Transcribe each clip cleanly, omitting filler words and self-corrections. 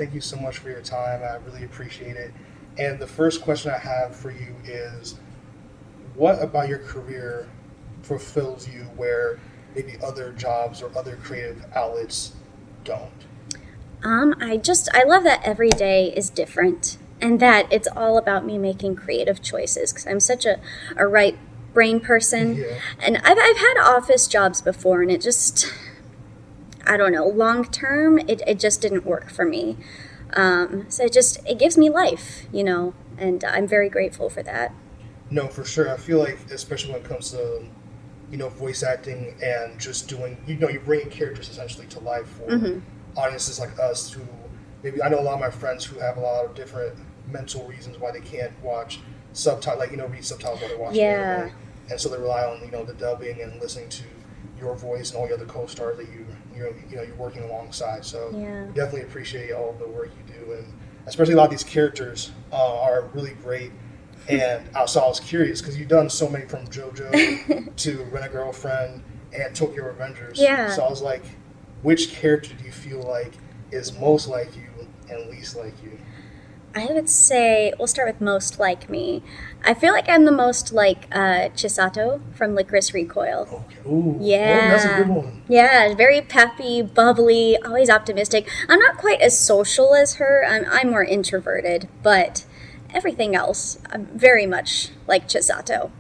thank you so much for your time. I really appreciate it. And the first question I have for you is, what about your career fulfills you where maybe other jobs or other creative outlets don't? I love that every day is different and that it's all about me making creative choices because I'm such a right brain person. Yeah. And I've had office jobs before and it just, I don't know, long term, it just didn't work for me. So it gives me life, and I'm very grateful for that. No, for sure. I feel like, especially when it comes to, voice acting and just doing, you're bringing characters essentially to life for audiences like us who maybe, I know a lot of my friends who have a lot of different mental reasons why they can't watch subtitles, read subtitles while they're watching anime. And so they rely on, the dubbing and listening to your voice and all the other co-stars that you're working alongside. So definitely appreciate all of the work you do, and especially a lot of these characters are really great. And so I was curious because you've done so many, from JoJo to Rent a Girlfriend and Tokyo Revengers. Yeah. So I was like, which character do you feel like is most like you and least like you? I would say, we'll start with most like me. I feel like I'm the most like Chisato from Licorice Recoil. Okay. Ooh. Yeah. Oh, that's a good one. Yeah, very peppy, bubbly, always optimistic. I'm not quite as social as her. I'm more introverted, but everything else, I'm very much like Chisato.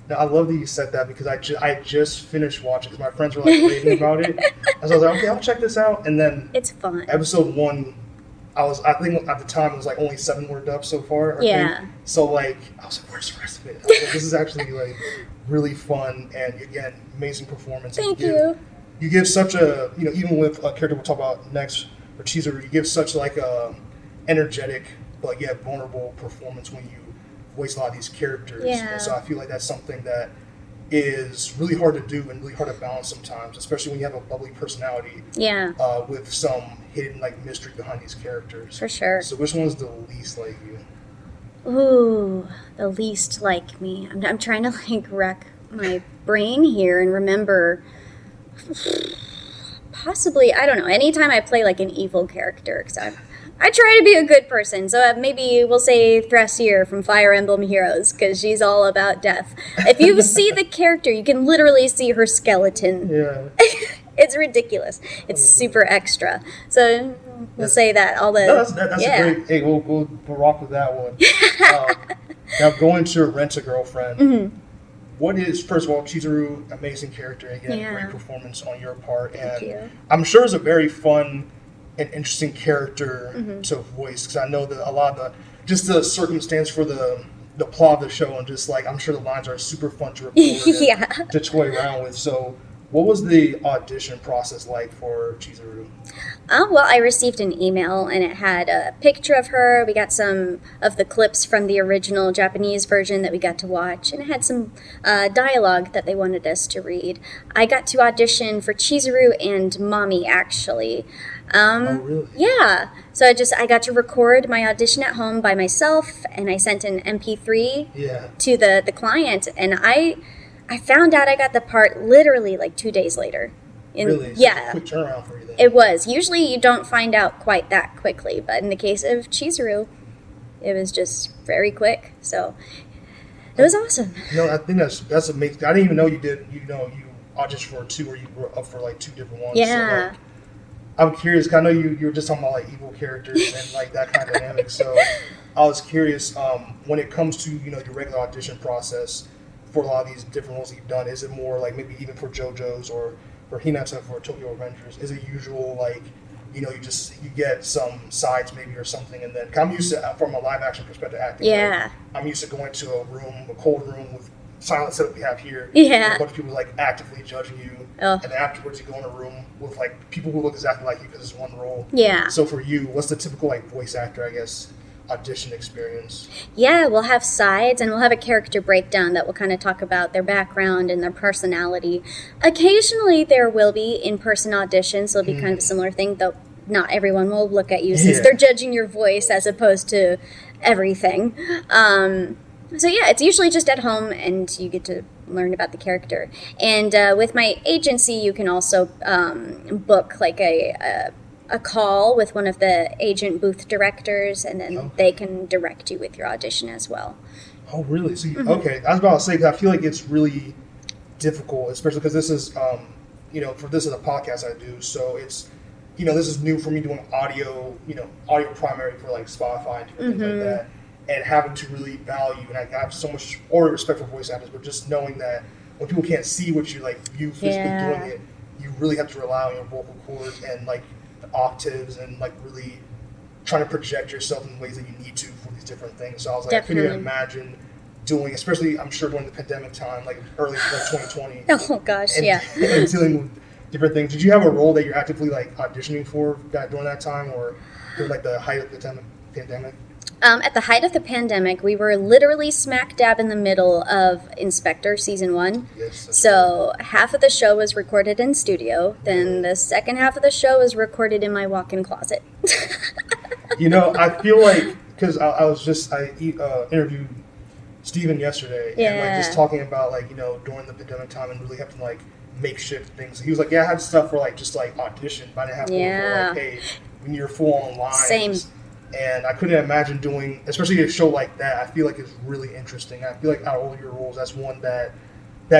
Now, I love that you said that because I just finished watching because my friends were like raving about it. And so I was like, okay, I'll check this out. And then it's fun. Episode 1, I think at the time it was like only 7 were dubbed so far. Yeah. So like I was like, where's the rest of it? I was like, this is actually like really fun, and again, amazing performance. Thank you. You give such a, even with a character we'll talk about next, or Chizuru, you give such like a energetic but yet vulnerable performance when you voice a lot of these characters. Yeah. And so I feel like that's something that is really hard to do and really hard to balance sometimes, especially when you have a bubbly personality. Yeah. With some hidden like mystery behind these characters. For sure. So which one's the least like you? Ooh, the least like me. I'm trying to like wreck my brain here and remember. Possibly, I don't know. Anytime I play like an evil character, because I try to be a good person. So maybe we'll say Thrasier from Fire Emblem Heroes, because she's all about death. If you see the character, you can literally see her skeleton. Yeah. It's ridiculous. It's super extra. So we'll say that. That's a great. Hey, we'll rock with that one. Now going to Rent a Girlfriend. Mm-hmm. What is, first of all, Chizuru, amazing character, again, great performance on your part, and Thank you. I'm sure it's a very fun and interesting character to voice, because I know that a lot of the circumstance for the plot of the show, and just like, I'm sure the lines are super fun to record to toy around with. So what was the audition process like for Chizuru? Well, I received an email and it had a picture of her. We got some of the clips from the original Japanese version that we got to watch, and it had some dialogue that they wanted us to read. I got to audition for Chizuru and Mommy, actually. Oh, really? Yeah. So I got to record my audition at home by myself, and I sent an MP3 to the client, and I found out I got the part literally like 2 days later. Really? So yeah. It's a quick turnaround for you then. It was. Usually you don't find out quite that quickly, but in the case of Chizuru, it was just very quick. So it was awesome. I think that's amazing. I didn't even know you auditioned for 2, or you were up for like 2 different ones. Yeah. So, I'm curious, because I know you were just talking about like evil characters and like that kind of dynamic. So I was curious, when it comes to, your regular audition process for a lot of these different roles that you've done, is it more like maybe even for JoJo's or for Hinata for Tokyo Revengers, is it usual like, you get some sides maybe or something, and then, 'cause I'm used to, from a live action perspective, acting. Yeah. Like, I'm used to going to a cold room with silent setup we have here. Yeah. A bunch of people like actively judging you. Oh. And afterwards you go in a room with like people who look exactly like you because it's one role. Yeah. So for you, what's the typical like voice actor, I guess, audition experience? Yeah, we'll have sides and we'll have a character breakdown that will kind of talk about their background and their personality. Occasionally there will be in-person auditions. It'll be kind of a similar thing, though not everyone will look at you since they're judging your voice as opposed to everything. So yeah, it's usually just at home and you get to learn about the character. And with my agency, you can also book like a a call with one of the agent booth directors, and then they can direct you with your audition as well. Oh, really? So okay, I was about to say, 'cause I feel like it's really difficult, especially because this is, for this is a podcast I do, so it's, this is new for me doing audio, audio primary for like Spotify and different things like that, and having to really value, and I have so much already respect for voice actors, but just knowing that when people can't see what you you physically doing it, you really have to rely on your vocal cords and like the octaves and like really trying to project yourself in ways that you need to for these different things. So I was like, Definitely. I couldn't even imagine doing, especially I'm sure during the pandemic time, like early 2020. Oh gosh, and, yeah. And dealing with different things. Did you have a role that you're actively like auditioning for during that time, or during like the height of the pandemic? At the height of the pandemic, we were literally smack dab in the middle of Inspector Season 1. Yes. So half of the show was recorded in studio, then the second half of the show was recorded in my walk-in closet. I feel like, because I interviewed Steven yesterday, and like just talking about like, during the pandemic time and really having to like makeshift things. He was like, yeah, I had stuff for like just like audition, but I didn't have for like, hey, we need your full on lines. Same. And I couldn't imagine doing, especially a show like that. I feel like it's really interesting. I feel like out of all your roles, that's one that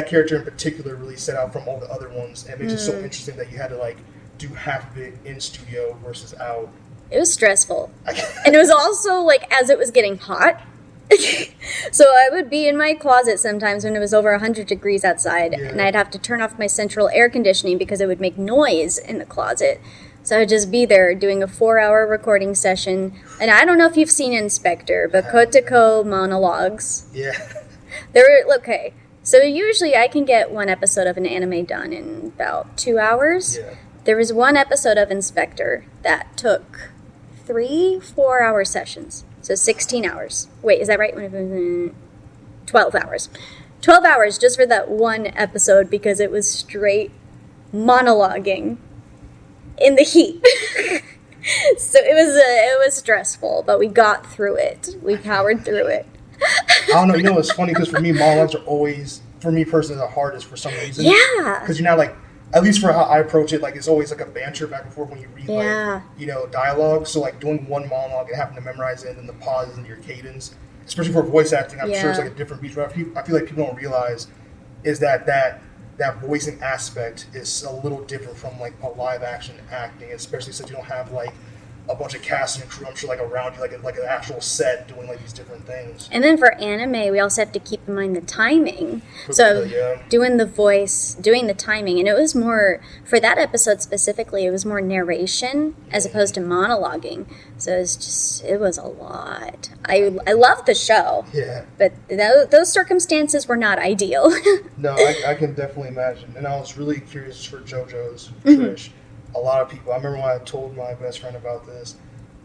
character in particular really set out from all the other ones, and it makes it so interesting that you had to like do half of it in studio versus out. It was stressful. And it was also like as it was getting hot. So I would be in my closet sometimes when it was over 100 degrees outside, and I'd have to turn off my central air conditioning because it would make noise in the closet. So I would just be there doing a 4-hour recording session. And I don't know if you've seen Inspector, but Kotoko monologues. Yeah. Okay. So usually I can get one episode of an anime done in about 2 hours. Yeah. There was one episode of Inspector that took 3-4-hour sessions. So 16 hours. Wait, is that right? 12 hours. 12 hours just for that one episode because it was straight monologuing in the heat. So it was stressful, but we got through it. We powered through it. I don't know. It's funny because for me, monologues are always, for me personally, the hardest for some reason. Yeah. Because you're not like, at least for how I approach it, like it's always like a banter back and forth when you read like, dialogue. So like doing one monologue and having to memorize it and then the pauses and your cadence, especially for voice acting, I'm sure it's like a different beast. But I feel like people don't realize is that voicing aspect is a little different from like a live action acting, especially since you don't have like a bunch of cast and crew, I'm sure, like around you, like an actual set doing like these different things. And then for anime, we also have to keep in mind the timing. So doing the voice, doing the timing, and it was more, for that episode specifically, it was more narration as opposed to monologuing. So it was a lot. I loved the show. Yeah. But those circumstances were not ideal. No, I can definitely imagine. And I was really curious for JoJo's, Trish. A lot of people. I remember when I told my best friend about this.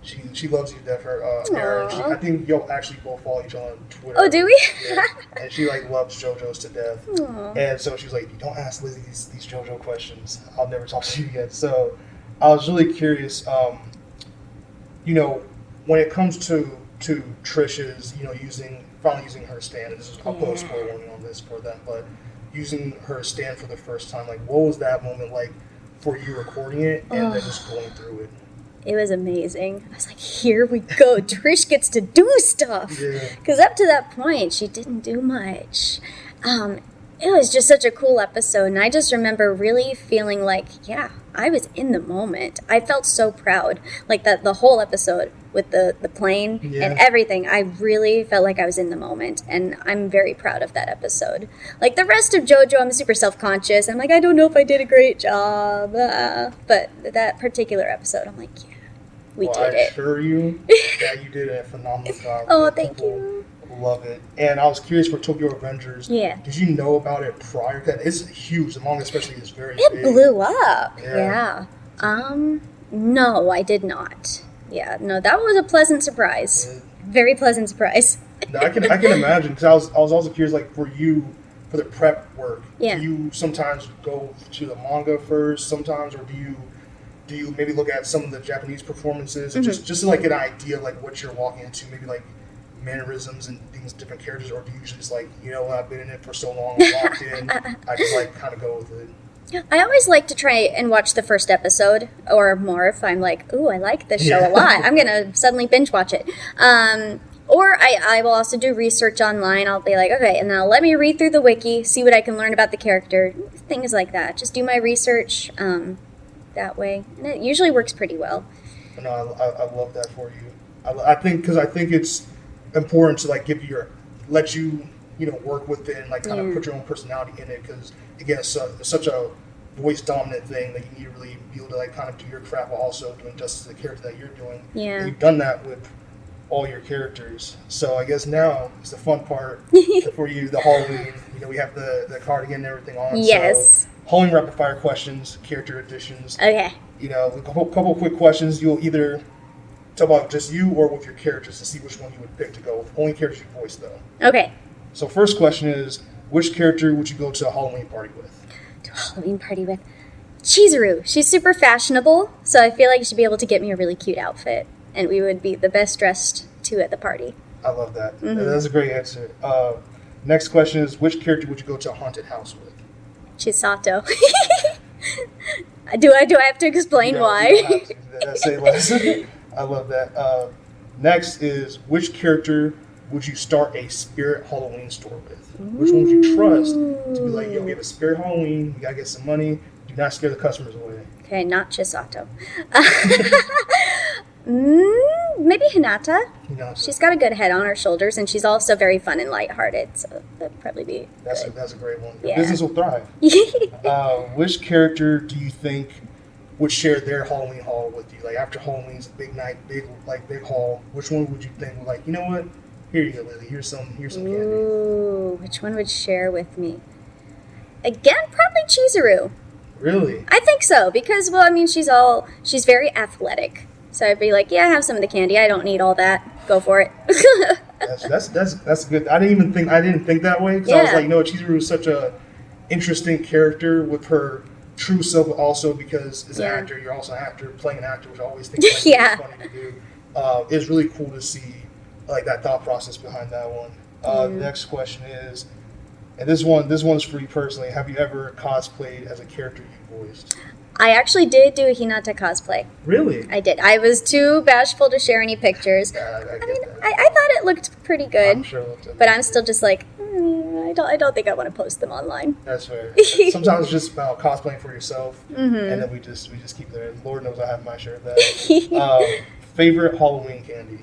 She loves you to death. Erin. I think you'll actually both follow each other on Twitter. Oh, do we? Yeah. And she like loves JoJo's to death. Aww. And so she was like, "Don't ask Lizzie these JoJo questions. I'll never talk to you again." So I was really curious. When it comes to Trish's, finally using her stand. And this is I'll put a spoiler warning on this for them, but using her stand for the first time, like what was that moment like for you recording it and then just going through it? It was amazing. I was like, here we go. Trish gets to do stuff. Because up to that point, she didn't do much. It was just such a cool episode. And I just remember really feeling like, yeah, I was in the moment. I felt so proud. Like the whole episode with the plane and everything. I really felt like I was in the moment. And I'm very proud of that episode. Like the rest of JoJo, I'm super self-conscious. I'm like, I don't know if I did a great job. But that particular episode, I'm like, yeah. We did it. I assure you that you did a phenomenal job. Oh, thank you. Love it. And I was curious for Tokyo Avengers. Yeah. Did you know about it prior to that? It's huge. The manga especially is very big. It blew up. Yeah. No, I did not. Yeah. No, that was a pleasant surprise. Very pleasant surprise. No, I can imagine because I was also curious, like for you, for the prep work. Yeah. Do you sometimes go to the manga first, sometimes, or do you maybe look at some of the Japanese performances and just to like an idea of like what you're walking into, maybe like mannerisms and things, different characters, or do you usually just like, I've been in it for so long, I'm locked in, I just like kind of go with it? I always like to try and watch the first episode or more if I'm like, ooh, I like this show a lot. I'm going to suddenly binge watch it. Or I will also do research online. I'll be like, okay, and now let me read through the wiki, see what I can learn about the character, things like that. Just do my research that way. And it usually works pretty well. No, I love that for you. I think it's important to like let you work with it and like kind of put your own personality in it, because again, it's such a voice dominant thing that you need to really be able to like kind of do your craft while also doing justice to the character that you're doing. Yeah, and you've done that with all your characters. So I guess now it's the fun part for you, the Halloween. We have the cardigan and everything on. Yes. So Halloween rapid fire questions, character additions. Okay. A couple quick questions. You'll either talk about just you or with your characters to see which one you would pick to go with. Only characters you voice though. Okay. So first question is, which character would you go to a Halloween party with? To a Halloween party with Chizuru. She's super fashionable, so I feel like she'd be able to get me a really cute outfit, and we would be the best dressed two at the party. I love that. Mm-hmm. That's a great answer. Next question is, which character would you go to a haunted house with? Chisato. Do I have to explain why? Say less. I love that. Next is, which character would you start a spirit Halloween store with? Which one would you trust to be like, yo, we have a spirit Halloween, you gotta get some money, do not scare the customers away? Okay, not Chisato. Maybe Hinata. She's got a good head on her shoulders, and she's also very fun and lighthearted, so that'd probably be that's a great one. Yeah. Business will thrive. Which character do you think would share their Halloween haul with you? Like after Halloween's big night, big haul, which one would you think would like, you know what? Here you go, Lizzie. Here's some candy. Ooh, which one would share with me? Again, probably Chizuru. Really? I think so, because she's very athletic. So I'd be like, yeah, have some of the candy. I don't need all that. Go for it. That's good. I didn't think that way, because I was like, Chizuru is such a interesting character with her true self, also because as an actor, you're also an actor playing an actor, which I always think is really funny to do. It's really cool to see like that thought process behind that one. The next question is, and this one's for you personally, have you ever cosplayed as a character you voiced? I actually did do a Hinata cosplay. Really? I did. I was too bashful to share any pictures. I thought it looked pretty good. I'm sure it looked good. But I'm still just like, I don't think I want to post them online. That's fair. Sometimes it's just about cosplaying for yourself, and then we just keep it there. Lord knows I have my share of that. Favorite Halloween candy?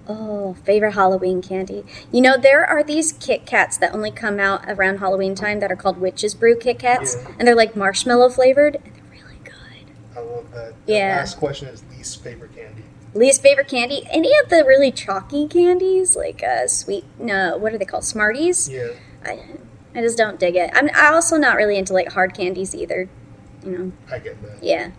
Oh, favorite Halloween candy. There are these Kit Kats that only come out around Halloween time that are called Witch's Brew Kit Kats, and they're like marshmallow flavored, and they're really good. I love that. Yeah. The last question is least favorite candy. Least favorite candy? Any of the really chalky candies, like what are they called? Smarties? Yeah. I just don't dig it. I'm also not really into like hard candies either. I get that. Yeah.